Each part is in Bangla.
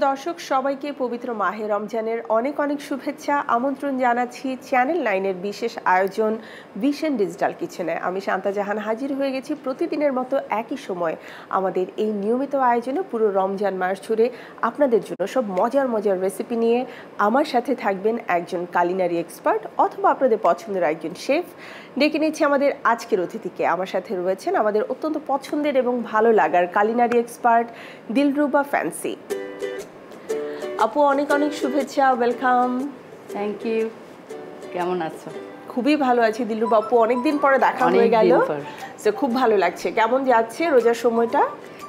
দর্শক সবাইকে পবিত্র মাহে রমজানের অনেক অনেক শুভেচ্ছা আমন্ত্রণ জানাচ্ছি চ্যানেল 9-এর বিশেষ আয়োজন ভিশন ডিজিটাল কিচেনে। আমি শান্তা জাহান হাজির হয়ে গেছি প্রতিদিনের মতো একই সময় আমাদের এই নিয়মিত আয়োজনে পুরো রমজান মাস জুড়ে আপনাদের জন্য সব মজার মজার রেসিপি নিয়ে। আমার সাথে থাকবেন একজন কালিনারি এক্সপার্ট অথবা আপনাদের পছন্দের একজন শেফ। ডেকে নিচ্ছি আমাদের আজকের অতিথিকে। আমার সাথে রয়েছেন আমাদের অত্যন্ত পছন্দের এবং ভালো লাগার কালিনারি এক্সপার্ট দিলরুবা ফ্যান্সি আপু। অনেক অনেক শুভেচ্ছা, ওয়েলকাম। Thank you. কেমন আছো? খুবই ভালো আছি দিলরুবা আপু, অনেকদিন পরে দেখা হয়ে গেল, তো খুব ভালো লাগছে। কেমন যাচ্ছে রোজার সময়টা?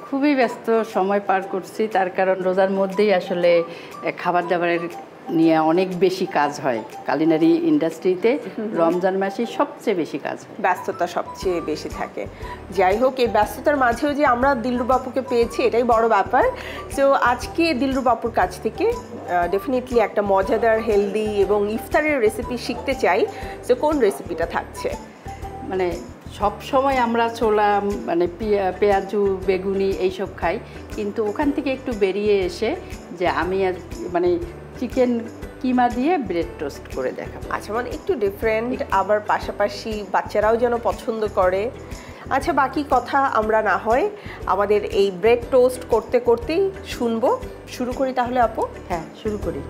খুবই ব্যস্ত সময় পার করছি, তার কারণ রোজার মধ্যেই আসলে খাবার দাবারের নিয়ে অনেক বেশি কাজ হয়। কালিনারি ইন্ডাস্ট্রিতে রমজান মাসে সবচেয়ে বেশি কাজ হয়, ব্যস্ততা সবচেয়ে বেশি থাকে। যাই হোক, এই ব্যস্ততার মাঝেও যে আমরা দিলরুবা আপুকে পেয়েছি এটাই বড় ব্যাপার। তো আজকে দিলরুবা আপুর কাছ থেকে ডেফিনেটলি একটা মজাদার, হেলদি এবং ইফতারের রেসিপি শিখতে চাই। তো কোন রেসিপিটা থাকছে? মানে সব সময় আমরা ছোলা মানে পেঁয়াজু বেগুনি এইসব খাই, কিন্তু ওখান থেকে একটু বেরিয়ে এসে যে আমি মানে চিকেন কিমা দিয়ে ব্রেড টোস্ট করে দেখাবো। আচ্ছা, মানে একটু ডিফারেন্ট, আবার পাশাপাশি বাচ্চারাও যেন পছন্দ করে। আচ্ছা, বাকি কথা আমরা না হয় আমাদের এই ব্রেড টোস্ট করতে করতেই শুনবো। শুরু করি তাহলে আপু? হ্যাঁ, শুরু করি।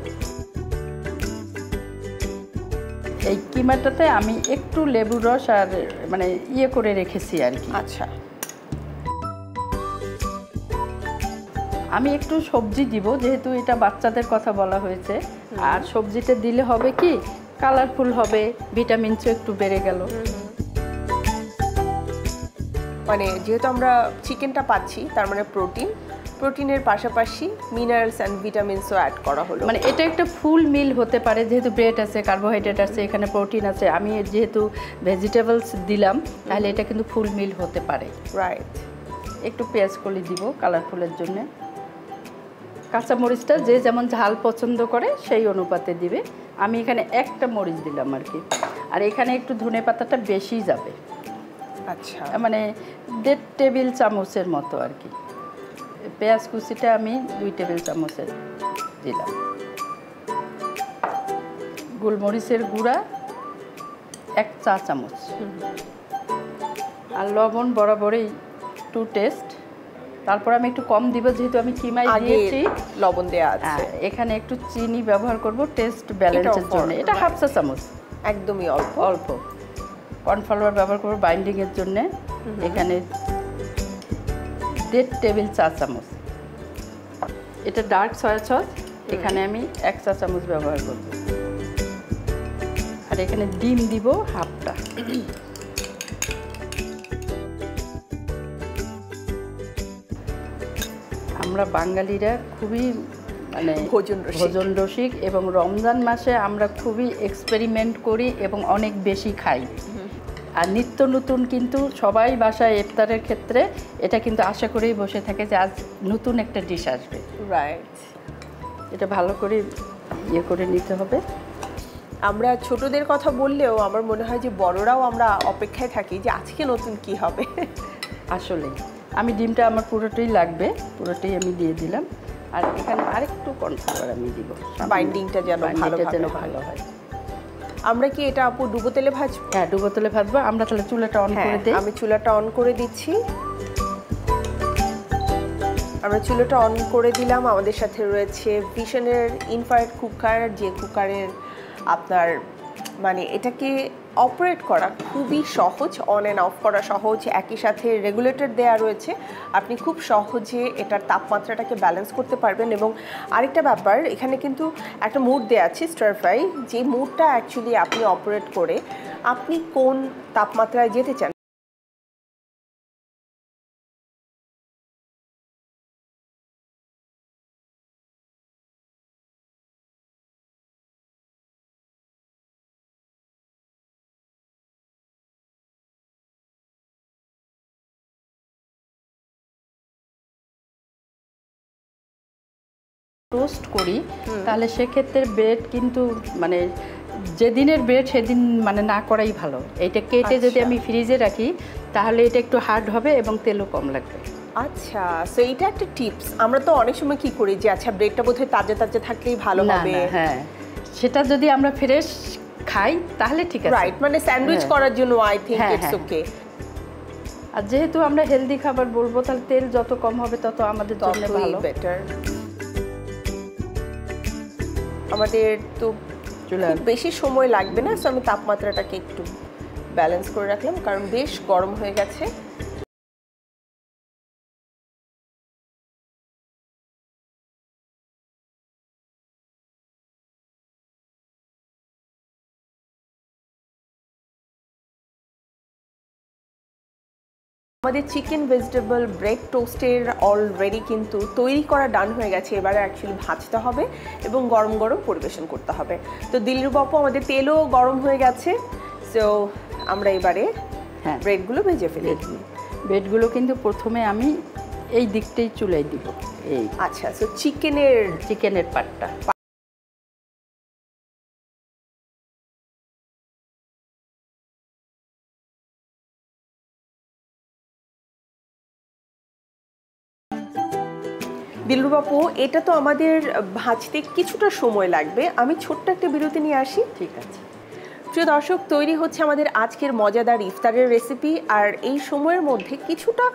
এই কিমাটাতে আমি একটু লেবুর রস আর মানে করে রেখেছি আর কি। আচ্ছা, আমি একটু সবজি দিব, যেহেতু এটা বাচ্চাদের কথা বলা হয়েছে। আর সবজিটা দিলে হবে কি, কালারফুল হবে, ভিটামিন সি একটু বেড়ে গেল। মানে যেহেতু আমরা চিকেনটা পাচ্ছি, তার মানে প্রোটিনের পাশাপাশি মিনারেলস অ্যান্ড ভিটামিনসও অ্যাড করা হলো। মানে এটা একটা ফুল মিল হতে পারে, যেহেতু ব্রেড আছে, কার্বোহাইড্রেট আছে, এখানে প্রোটিন আছে। আমি যেহেতু ভেজিটেবলস দিলাম, তাহলে এটা কিন্তু ফুল মিল হতে পারে। রাইট। একটু পেঁয়াজ কলি দিব কালারফুলের জন্য। কাঁচামরিচটা যে যেমন ঝাল পছন্দ করে সেই অনুপাতে দিবে। আমি এখানে একটা মরিচ দিলাম আর কি। আর এখানে একটু ধনে পাতাটা বেশি যাবে। আচ্ছা, মানে 1.5 টেবিল চামচের মতো আর কি। পেঁয়াজ কুচিটা আমি 2 টেবিল চামচের দিলাম। গোলমরিচের গুঁড়া 1 চা চামচ। আর লবণ বরাবরই টু টেস্ট। তারপর আমি একটু কম দিব, যেহেতু আমি কিমাই দিয়েছি, লবণ দেওয়া আছে। এখানে একটু চিনি ব্যবহার করব টেস্ট ব্যালেন্সের জন্য। এটা হাফ চা চামচ, একদমই অল্প অল্প। কর্নফ্লাওয়ার ব্যবহার করব বাইন্ডিংয়ের জন্য। এখানে 1.5 টেবিল চা চামচ। এটা ডার্ক সয়া সস, এখানে আমি 1 চা চামচ ব্যবহার করব। আর এখানে ডিম দিব হাফটা। আমরা বাঙালিরা খুবই মানে ভোজন রসিক, এবং রমজান মাসে আমরা খুবই এক্সপেরিমেন্ট করি এবং অনেক বেশি খাই। আর নিত্য নতুন কিন্তু সবাই বাসায় ইফতারের ক্ষেত্রে এটা কিন্তু আশা করেই বসে থাকে যে আজ নতুন একটা ডিশ আসবে। রাইট। এটা ভালো করে করে নিতে হবে। আমরা ছোটদের কথা বললেও আমার মনে হয় যে বড়রাও আমরা অপেক্ষায় থাকি যে আজকে নতুন কি হবে। আসলে আমি ডিমটা আমার পুরোটাই লাগবে, পুরোটাই আমি দিয়ে দিলাম। আর এখানে আরেকটু কর্নফ্লাওয়ার আমি দিব, বাইন্ডিংটা যেন ভালো হয়। আমরা কি এটা আপু ডুবো তেলে ভাজবো? হ্যাঁ, ডুবো তেলে ভাজবো। আমরা তাহলে চুলাটা অন করে দিই। আমি চুলাটা অন করে দিচ্ছি। আমরা চুলাটা অন করে দিলাম। আমাদের সাথে রয়েছে ভিশনের ইনফ্রারেড কুকার, যে কুকারের আপনার মানে এটাকে অপারেট করা খুবই সহজ, অন অ্যান্ড অফ করা সহজ, একই সাথে রেগুলেটর দেওয়া রয়েছে। আপনি খুব সহজে এটার তাপমাত্রাটাকে ব্যালেন্স করতে পারবেন। এবং আরেকটা ব্যাপার, এখানে কিন্তু একটা মুড দেওয়া আছে স্টার ফ্রাই, যে মুডটা অ্যাকচুয়ালি আপনি অপারেট করে আপনি কোন তাপমাত্রায় যেতে চান টোস্ট করি, তাহলে সেক্ষেত্রে ব্রেড কিন্তু মানে যেদিনের ব্রেড সেদিন মানে না করাই ভালো। এটা কেটে যদি আমি ফ্রিজে রাখি তাহলে এটা একটু হার্ড হবে এবং তেলও কম লাগবে। আচ্ছা, সো এটা একটা টিপস। আমরা তো অনেক সময় কি করি যে আচ্ছা ব্রেডটা বোধহয় তাজা তাজা থাকলেই ভালো হবে। হ্যাঁ, সেটা যদি আমরা ফ্রেশ খাই তাহলে ঠিক আছে। রাইট, মানে স্যান্ডউইচ করার জন্য আই থিংক ইটস ওকে। আর যেহেতু আমরা হেলদি খাবার বলবো, তাহলে তেল যত কম হবে তত আমাদের জন্য ভালো, বেটার। আমাদের তো বেশি সময় লাগবে না, সো আমি তাপমাত্রাটাকে একটু ব্যালেন্স করে রাখলাম কারণ বেশ গরম হয়ে গেছে। আমাদের চিকেন ভেজিটেবল ব্রেড টোস্টের অলরেডি কিন্তু তৈরি করা ডান হয়ে গেছে। এবারে অ্যাকচুয়ালি ভাজতে হবে এবং গরম গরম পরিবেশন করতে হবে। তো দিলরুবা আপু, আমাদের তেলও গরম হয়ে গেছে, সো আমরা এবারে ব্রেডগুলো ভেজে ফেলি। ব্রেডগুলো কিন্তু প্রথমে আমি এই দিকটাই চুলাই দিব। এই আচ্ছা, সো চিকেনের পাটটা দিলরুবা আপু, এটা তো আমাদের ভাজতে কিছুটা সময় লাগবে। আমি ছোট্ট একটা বিরতি নিয়ে আসি। ঠিক আছে। প্রিয় দর্শক, তৈরি হচ্ছে আমাদের আজকের মজাদার ইফতারের রেসিপি। আর এই সময়ের মধ্যে কিছুটা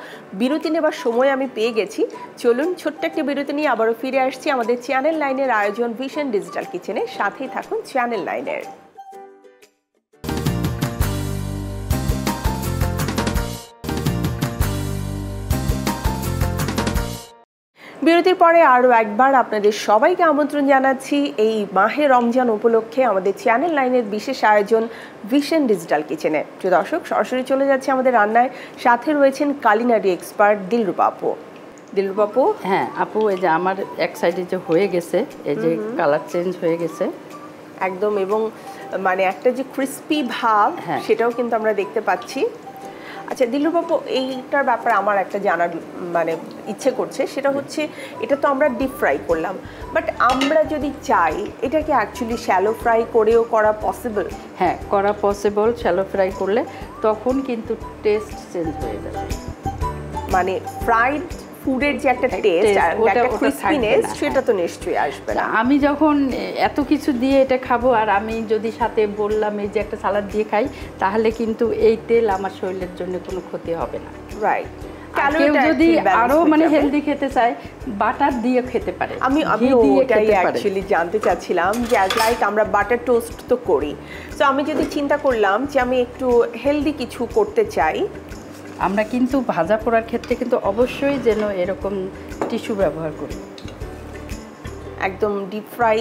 বিরতি নেবার সময় আমি পেয়ে গেছি। চলুন ছোট্ট একটা বিরতি নিয়ে আবারও ফিরে আসছি আমাদের চ্যানেল 9-এর আয়োজন ভিশন ডিজিটাল কিচেনে। সাথেই থাকুন চ্যানেল 9-এর। বিরতির পরে আরও একবার আপনাদের সবাইকে আমন্ত্রণ জানাচ্ছি এই মাহে রমজান উপলক্ষে আমাদের চ্যানেল 9-এর বিশেষ আয়োজন ভিশন ডিজিটাল কিচেনে। প্রিয় দর্শক, সরাসরি চলে যাচ্ছে আমাদের রান্নায়। সাথে রয়েছেন কালিনারি এক্সপার্ট দিলরুবা আপু। দিলরুবা আপু, হ্যাঁ আপু, এই যে আমার এক সাইডে যে হয়ে গেছে, এই যে কালার চেঞ্জ হয়ে গেছে একদম, এবং মানে একটা যে ক্রিস্পি ভাব সেটাও কিন্তু আমরা দেখতে পাচ্ছি। আচ্ছা দিলরুবা আপু, এইটার ব্যাপারে আমার একটা জানার মানে ইচ্ছে করছে, সেটা হচ্ছে এটা তো আমরা ডিপ ফ্রাই করলাম, বাট আমরা যদি চাই এটাকে অ্যাকচুয়ালি শ্যালো ফ্রাই করেও করা পসিবল? হ্যাঁ, করা পসিবল। শ্যালো ফ্রাই করলে তখন কিন্তু টেস্ট চেঞ্জ হয়ে যাবে। মানে ফ্রাইড ফুডের যে একটা টেস্ট আর একটা ক্রিসপিনেস, সেটা তো নিশ্চয়ই আসবে না। আমি যখন এত কিছু দিয়ে এটা খাবো আর আমি যদি সাথে বললাম এই যে একটা সালাদ দিয়ে খাই, তাহলে কিন্তু এই তেল আমার শরীরের জন্য কোনো ক্ষতি হবে না। রাইট। কেউ যদি আরো মানে হেলদি খেতে চায়, বাটার দিয়ে খেতে পারে। আমি ওটাই অ্যাকচুয়ালি জানতে চাচ্ছিলাম যে লাইক আমরা বাটার টোস্ট তো করি, তো আমি যদি চিন্তা করলাম যে আমি একটু হেলদি কিছু করতে চাই, আমরা কিন্তু ভাজা পোড়ার ক্ষেত্রে কিন্তু অবশ্যই যেন এরকম টিস্যু ব্যবহার করি। একদম ডিপ ফ্রাই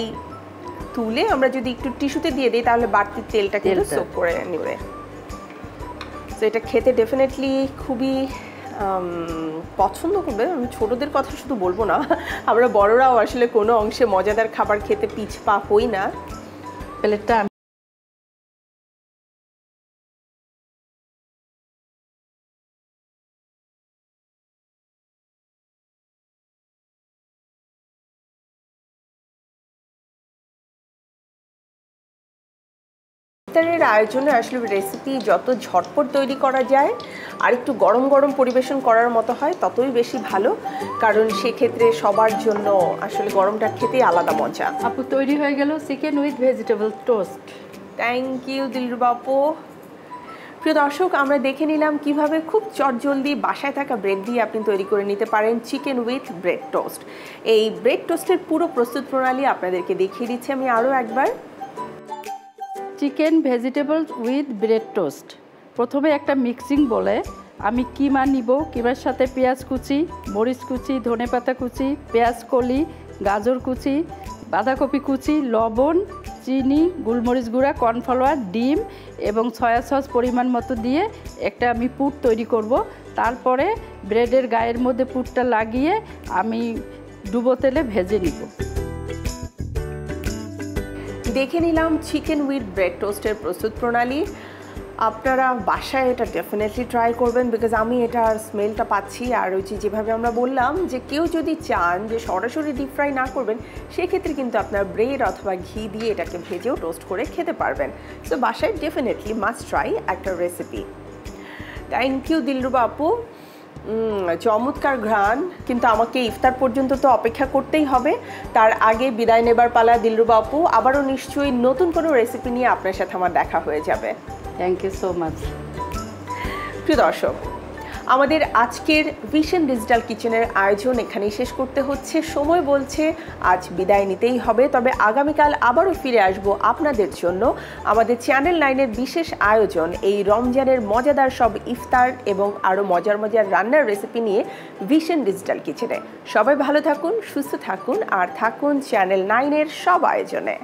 তুলে আমরা যদি একটু টিস্যুতে দিয়ে দিই তাহলে বাড়তি তেলটা কিন্তু সোক করে নেবে। তো এটা খেতে ডেফিনেটলি খুবই পছন্দ করবে। আমি ছোটদের কথা শুধু বলবো না, আমরা বড়রাও আসলে কোনো অংশে মজাদার খাবার খেতে পিছপা হই না। প্লেটটা ইফতারের আয়োজনে আসলে রেসিপি যত ঝটপট তৈরি করা যায় আর একটু গরম গরম পরিবেশন করার মতো হয় ততই বেশি ভালো, কারণ সেক্ষেত্রে সবার জন্য আসলে গরমটা খেতেই আলাদা মজা। আপু, তৈরি হয়ে গেল chicken with vegetable toast. Thank you Dilruba আপু। প্রিয় দর্শক, আমরা দেখে নিলাম কিভাবে খুব চটজলদি বাসায় থাকা ব্রেড দিয়ে আপনি তৈরি করে নিতে পারেন চিকেন উইথ ব্রেড টোস্ট। এই ব্রেড টোস্টের পুরো প্রস্তুত প্রণালী আপনাদেরকে দেখিয়ে দিচ্ছি আমি আরও একবার। Chicken vegetables with bread toast. প্রথমে একটা মিক্সিং বলে আমি কিমা নিব। কিমার সাথে পেঁয়াজ কুচি, মরিচ কুচি, ধনেপাতা কুচি, পেঁয়াজ কলি, গাজর কুচি, বাঁধাকপি কুচি, লবণ, চিনি, গোলমরিচ গুঁড়া, কর্নফ্লাওয়ার, ডিম এবং সয়া সস পরিমাণ মতো দিয়ে একটা আমি পুর তৈরি করব। তারপরে ব্রেডের গায়ের মধ্যে পুরটা লাগিয়ে আমি ডুবো তেলে ভেজে নিব। দেখে নিলাম চিকেন উইথ ব্রেড টোস্টের প্রস্তুত প্রণালী। আপনারা বাসায় এটা ডেফিনেটলি ট্রাই করবেন, বিকজ আমি এটার স্মেলটা পাচ্ছি। আর ওই যেভাবে আমরা বললাম যে কেউ যদি চান যে সরাসরি ডিপ ফ্রাই না করবেন, সেক্ষেত্রে কিন্তু আপনার ব্রেড অথবা ঘি দিয়ে এটাকে ভেজেও টোস্ট করে খেতে পারবেন। সো বাসায় ডেফিনেটলি মাস্ট ট্রাই একটা রেসিপি। থ্যাংক ইউ দিলরুবা আপু। চমৎকার ঘ্রাণ, কিন্তু আমাকে ইফতার পর্যন্ত তো অপেক্ষা করতেই হবে। তার আগে বিদায় নেবার পালা দিলরুবা আপু। আবারও নিশ্চয়ই নতুন কোনো রেসিপি নিয়ে আপনার সাথে আমার দেখা হয়ে যাবে। Thank you so much. প্রিয় দর্শক, আমাদের আজকের ভিশন ডিজিটাল কিচেনের আয়োজন এখানেই শেষ করতে হচ্ছে। সময় বলছে আজ বিদায় নিতেই হবে, তবে আগামীকাল আবারও ফিরে আসব আপনাদের জন্য আমাদের চ্যানেল 9-এর বিশেষ আয়োজন এই রমজানের মজাদার সব ইফতার এবং আরও মজার মজার রান্নার রেসিপি নিয়ে ভিশন ডিজিটাল কিচেনে। সবাই ভালো থাকুন, সুস্থ থাকুন আর থাকুন চ্যানেল 9-এর সব আয়োজনে।